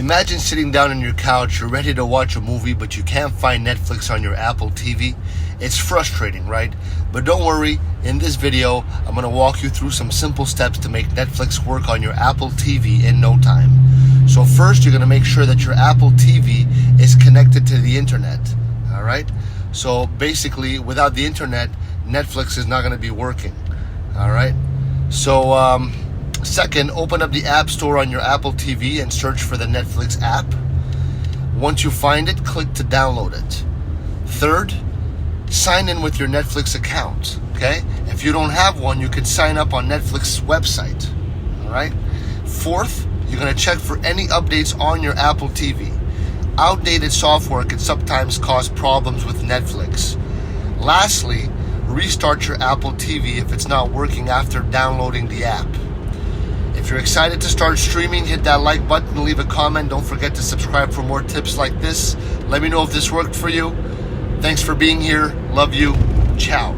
Imagine sitting down on your couch, you're ready to watch a movie, but you can't find Netflix on your Apple TV. It's frustrating, right? But don't worry, in this video, I'm going to walk you through some simple steps to make Netflix work on your Apple TV in no time. So first, you're going to make sure that your Apple TV is connected to the internet, all right? So basically, without the internet, Netflix is not going to be working, all right? So, second, open up the App Store on your Apple TV and search for the Netflix app. Once you find it, click to download it. Third, sign in with your Netflix account, okay? If you don't have one, you can sign up on Netflix's website, all right? Fourth, you're gonna check for any updates on your Apple TV. Outdated software can sometimes cause problems with Netflix. Lastly, restart your Apple TV if it's not working after downloading the app. If you're excited to start streaming, hit that like button, leave a comment. Don't forget to subscribe for more tips like this. Let me know if this worked for you. Thanks for being here. Love you. Ciao.